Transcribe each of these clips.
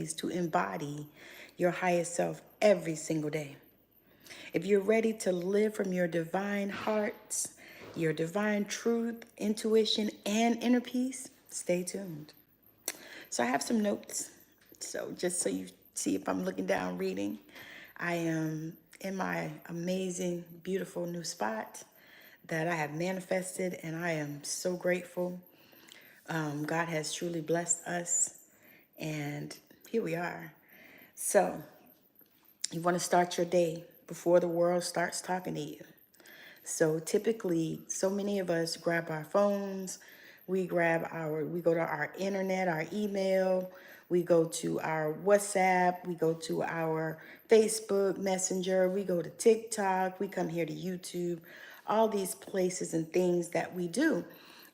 ways to embody your highest self every single day. If you're ready to live from your divine hearts, your divine truth, intuition, and inner peace, stay tuned. So I have some notes. So just so you see if I'm looking down reading, I am in my amazing, beautiful new spot that I have manifested, and I am so grateful. God has truly blessed us, and here we are. So you want to start your day before the world starts talking to you. So typically, so many of us grab our phones, we go to our internet, our email, we go to our WhatsApp, we go to our Facebook Messenger, we go to TikTok, we come here to YouTube, all these places and things that we do.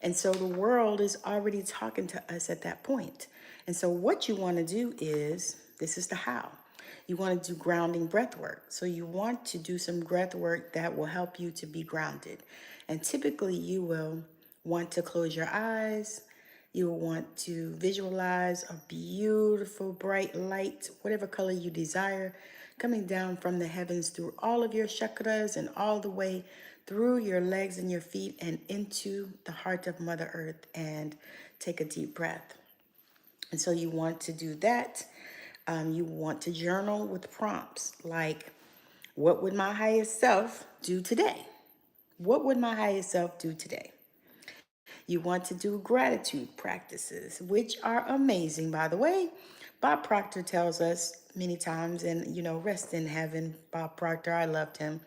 And so the world is already talking to us at that point. And so what you want to do is, this is the how. You want to do grounding breath work. So you want to do some breath work that will help you to be grounded. And typically you will want to close your eyes. You will want to visualize a beautiful bright light, whatever color you desire, coming down from the heavens through all of your chakras and all the way through your legs and your feet and into the heart of Mother Earth, and take a deep breath. And so you want to do that. You want to journal with prompts like, what would my highest self do today? What would my highest self do today? You want to do gratitude practices, which are amazing, by the way. Bob Proctor tells us many times, and rest in heaven, Bob Proctor, I loved him.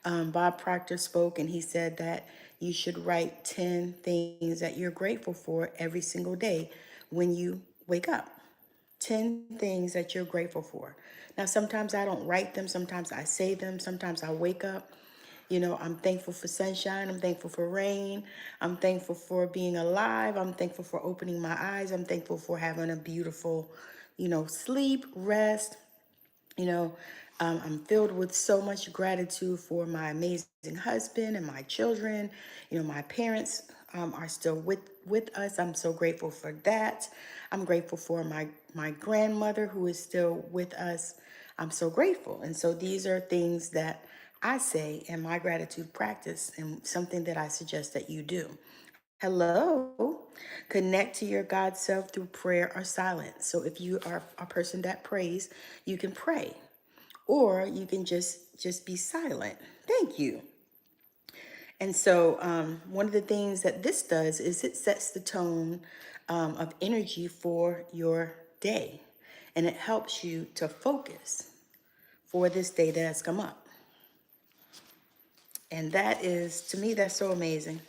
Bob Proctor spoke and he said that you should write 10 things that you're grateful for every single day when you wake up. 10 things that you're grateful for. Now, sometimes I don't write them. Sometimes I say them. Sometimes I wake up. I'm thankful for sunshine. I'm thankful for rain. I'm thankful for being alive. I'm thankful for opening my eyes. I'm thankful for having a beautiful, sleep, rest. I'm filled with so much gratitude for my amazing husband and my children. My parents are still with us. I'm so grateful for that. I'm grateful for my grandmother who is still with us. I'm so grateful. And so these are things that I say in my gratitude practice, and something that I suggest that you do. Hello, connect to your God self through prayer or silence. So if you are a person that prays, you can pray, or you can just be silent. Thank you. And so one of the things that this does is it sets the tone of energy for your day, and it helps you to focus for this day that has come up. And that is, to me, that's so amazing.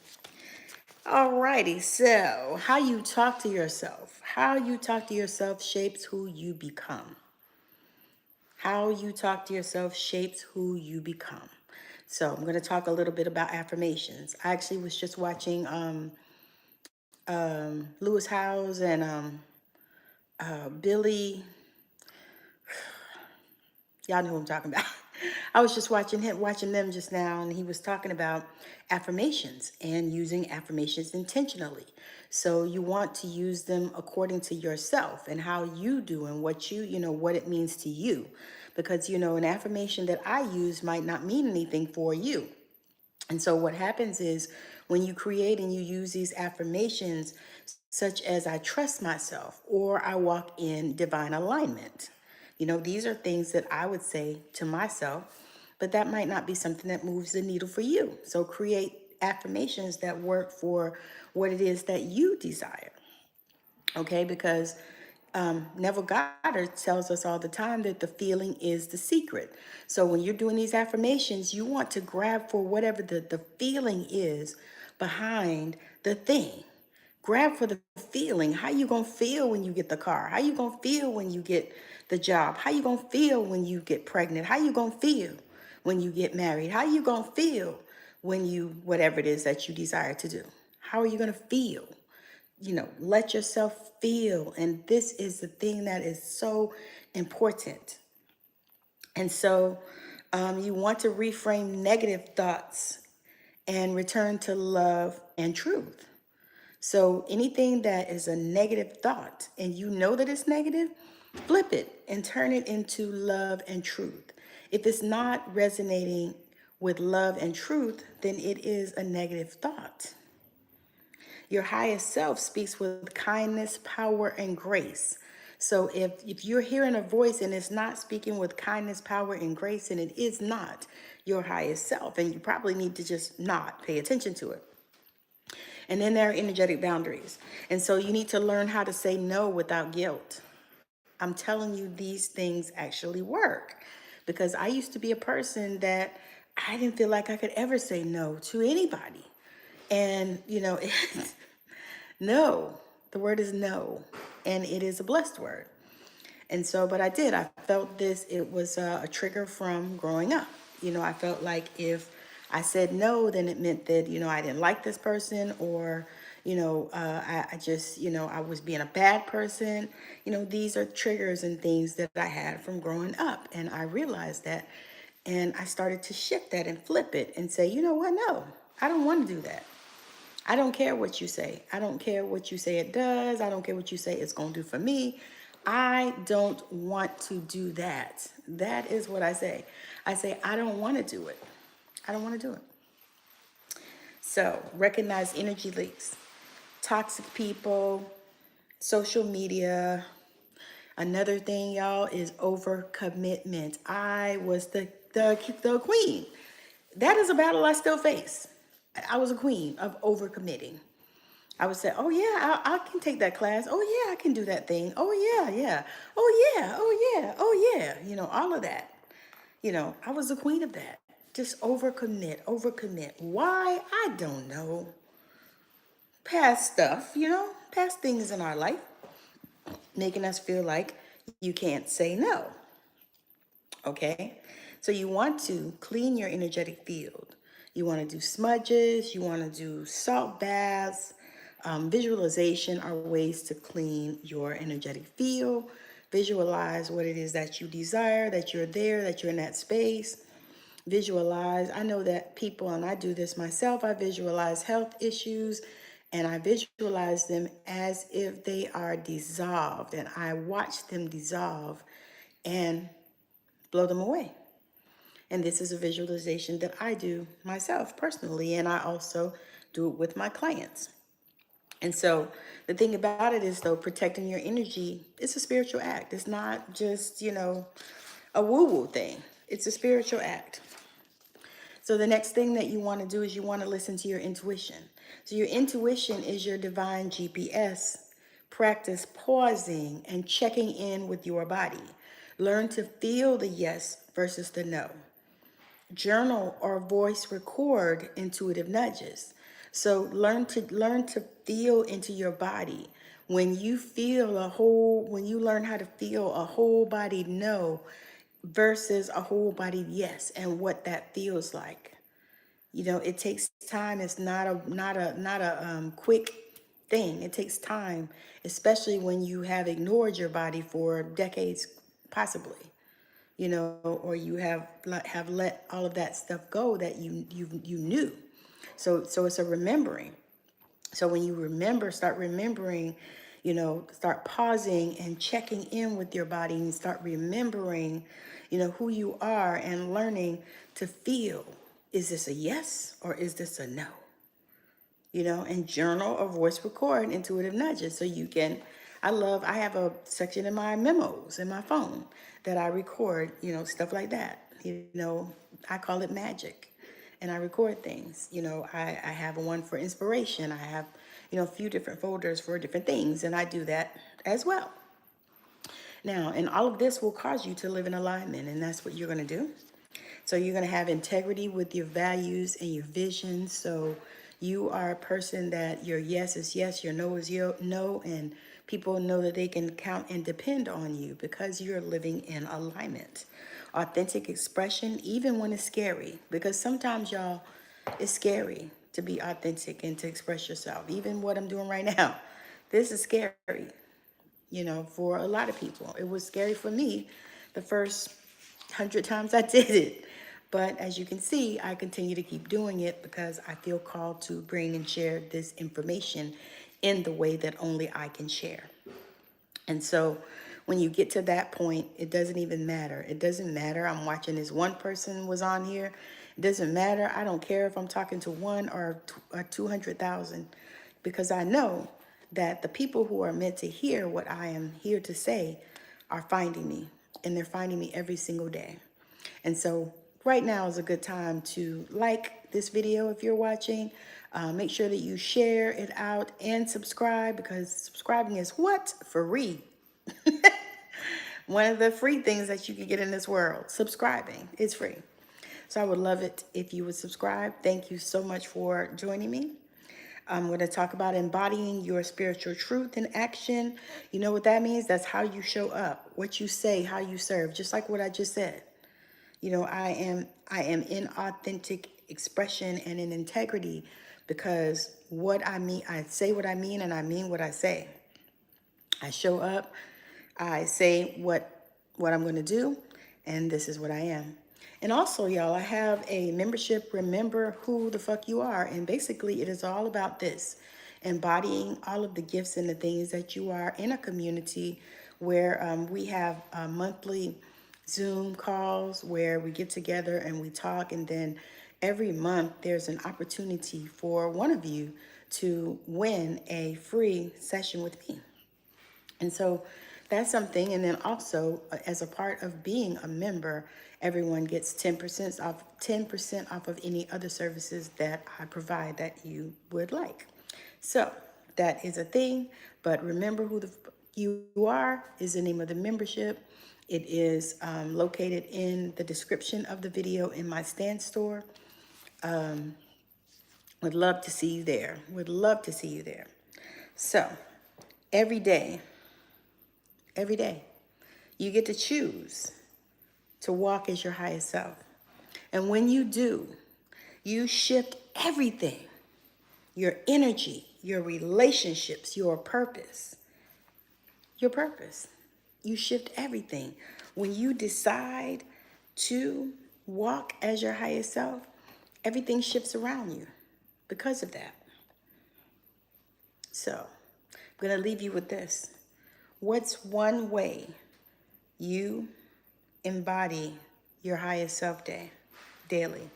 Alrighty, so how you talk to yourself. How you talk to yourself shapes who you become. How you talk to yourself shapes who you become. So I'm going to talk a little bit about affirmations. I actually was just watching Lewis Howes and Billy. Y'all know who I'm talking about. I was just watching them just now, and he was talking about affirmations and using affirmations intentionally. So you want to use them according to yourself and how you do and what what it means to you. Because, an affirmation that I use might not mean anything for you. And so what happens is when you create and you use these affirmations, such as I trust myself or I walk in divine alignment. These are things that I would say to myself, but that might not be something that moves the needle for you. So create affirmations that work for what it is that you desire. Okay, because Neville Goddard tells us all the time that the feeling is the secret. So when you're doing these affirmations, you want to grab for whatever the feeling is behind the thing. Grab for the feeling. How you going to feel when you get the car? How you going to feel when you get the job? How you going to feel when you get pregnant? How you going to feel when you get married? How you going to feel when whatever it is that you desire to do? How are you going to feel? Let yourself feel. And this is the thing that is so important. And so you want to reframe negative thoughts and return to love and truth. So anything that is a negative thought and you know that it's negative, Flip it and turn it into love and truth. If it's not resonating with love and truth, then it is a negative thought. Your highest self speaks with kindness, power, and grace. So if you're hearing a voice and it's not speaking with kindness, power, and grace, and it is not your highest self, and you probably need to just not pay attention to it. And then there are energetic boundaries. And so you need to learn how to say no without guilt. I'm telling you, these things actually work, because I used to be a person that I didn't feel like I could ever say no to anybody. And, no, the word is no, and it is a blessed word. And so, but I felt this, it was a trigger from growing up. I felt like if I said no, then it meant that, I didn't like this person, or, I just, I was being a bad person. These are triggers and things that I had from growing up. And I realized that, and I started to shift that and flip it and say, you know what? No, I don't want to do that. I don't care what you say. I don't care what you say it does. I don't care what you say it's going to do for me. I don't want to do that. That is what I say. I say, I don't want to do it. I don't want to do it. So recognize energy leaks, toxic people, social media. Another thing, y'all, is overcommitment. I was the queen. That is a battle I still face. I was a queen of overcommitting. I would say, oh yeah, I can take that class. Oh yeah, I can do that thing. Oh yeah, yeah. Oh yeah, oh yeah, oh yeah. All of that. I was the queen of that. Just overcommit, overcommit. Why? I don't know. Past stuff, past things in our life, making us feel like you can't say no. Okay? So you want to clean your energetic field. You want to do smudges, you want to do salt baths. Visualization are ways to clean your energetic field. Visualize what it is that you desire, that you're there, that you're in that space. Visualize. I know that people, and I do this myself, I visualize health issues, and I visualize them as if they are dissolved, and I watch them dissolve and blow them away. And this is a visualization that I do myself personally, and I also do it with my clients. And so the thing about it is, though, protecting your energy, it's a spiritual act. It's not just, a woo-woo thing. It's a spiritual act. So the next thing that you want to do is you want to listen to your intuition. So your intuition is your divine GPS. Practice pausing and checking in with your body. Learn to feel the yes versus the no. Journal or voice record intuitive nudges. So learn to feel into your body. When you learn how to feel a whole body no versus a whole body yes, and what that feels like. It takes time. It's not a quick thing. It takes time, especially when you have ignored your body for decades, possibly. Or you have let all of that stuff go that you knew. So it's a remembering. So when you start remembering, start pausing and checking in with your body, and start remembering, who you are, and learning to feel, is this a yes or is this a no? And journal or voice record intuitive nudges. So you can, I have a section in my memos in my phone that I record, stuff like that. I call it magic, and I record things. I have one for inspiration. I have, a few different folders for different things, and I do that as well. Now, and all of this will cause you to live in alignment, and that's what you're going to do. So you're going to have integrity with your values and your vision. So you are a person that your yes is yes, your no is no, and people know that they can count and depend on you because you're living in alignment. Authentic expression, even when it's scary, because sometimes, y'all, it's scary to be authentic and to express yourself. Even what I'm doing right now, this is scary, for a lot of people. It was scary for me the first 100 times I did it. But as you can see, I continue to keep doing it because I feel called to bring and share this information in the way that only I can share. And so when you get to that point, it doesn't even matter. It doesn't matter. I'm watching this one person was on here. It doesn't matter. I don't care if I'm talking to one or 200,000, because I know that the people who are meant to hear what I am here to say are finding me, and they're finding me every single day. And so right now is a good time to like this video if you're watching. Make sure that you share it out and subscribe, because subscribing is what? Free. One of the free things that you can get in this world. Subscribing is free. So I would love it if you would subscribe. Thank you so much for joining me. I'm going to talk about embodying your spiritual truth in action. You know what that means? That's how you show up, what you say, how you serve, just like what I just said. You know, I am in authentic expression and in integrity, because what I mean, I say what I mean, and I mean what I say. I show up, I say what I'm going to do, and this is what I am. And also, y'all, I have a membership, Remember Who the Fuck You Are. And basically, it is all about this, embodying all of the gifts and the things that you are in a community where we have monthly Zoom calls where we get together and we talk. And then every month, there's an opportunity for one of you to win a free session with me. And so that's something. And then also, as a part of being a member, everyone gets 10% off of any other services that I provide that you would like. So that is a thing. But remember who you are is the name of the membership. It is located in the description of the video in my stand store. Would love to see you there. Would love to see you there. So every day, you get to choose to walk as your highest self. And when you do, you shift everything, your energy, your relationships, your purpose. You shift everything. When you decide to walk as your highest self, everything shifts around you because of that. So I'm going to leave you with this. What's one way you embody your highest self daily?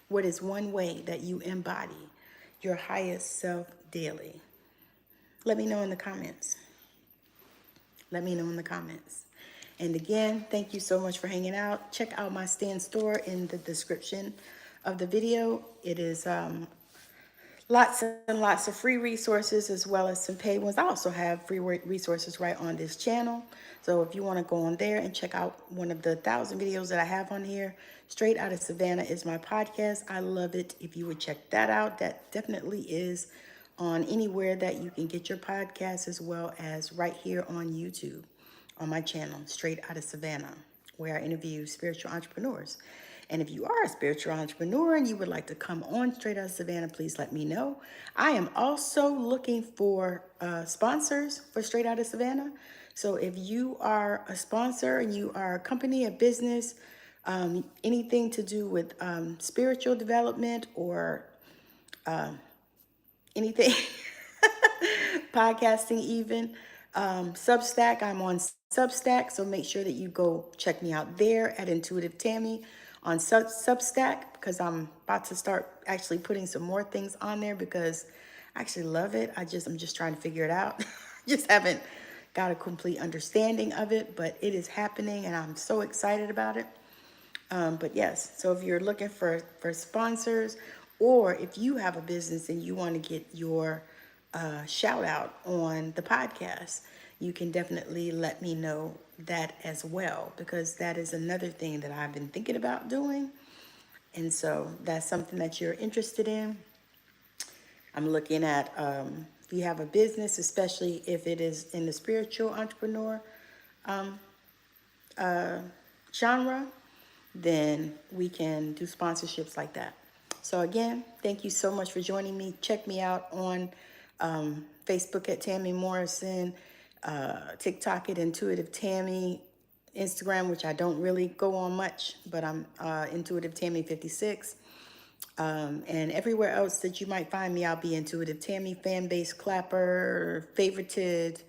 What is one way that you embody your highest self daily? Let me know in the comments. And again, thank you so much for hanging out. Check out my stand store in the description of the video. It is lots and lots of free resources as well as some paid ones. I also have free resources right on this channel. So if you want to go on there and check out one of the 1,000 videos that I have on here, Straight Out of Savannah is my podcast. I love it if you would check that out. That definitely is on anywhere that you can get your podcast, as well as right here on YouTube on my channel, Straight Out of Savannah, where I interview spiritual entrepreneurs. And if you are a spiritual entrepreneur and you would like to come on Straight Out of Savannah, please let me know. I am also looking for sponsors for Straight Out of Savannah. So if you are a sponsor and you are a company, a business, anything to do with spiritual development or anything, podcasting even, Substack, I'm on Substack, so make sure that you go check me out there at Intuitive Tammy on Substack, because I'm about to start actually putting some more things on there because I actually love it. I'm just trying to figure it out. Just haven't got a complete understanding of it, but it is happening and I'm so excited about it. But yes, so if you're looking for sponsors, or if you have a business and you want to get your shout out on the podcast, you can definitely let me know that as well, because that is another thing that I've been thinking about doing. And so that's something that you're interested in. I'm looking at if you have a business, especially if it is in the spiritual entrepreneur genre, then we can do sponsorships like that. So again, thank you so much for joining me. Check me out on Facebook at Tammy Morrison, TikTok at Intuitive Tammy, Instagram, which I don't really go on much, but I'm Intuitive Tammy 56. And everywhere else that you might find me, I'll be Intuitive Tammy, fan base clapper, favorited,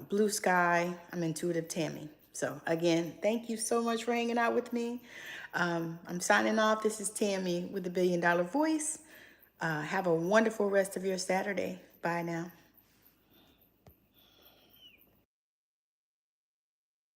Blue Sky. I'm Intuitive Tammy. So again, thank you so much for hanging out with me. I'm signing off. This is Tammy with the $1 Billion Voice. Have a wonderful rest of your Saturday. Bye now.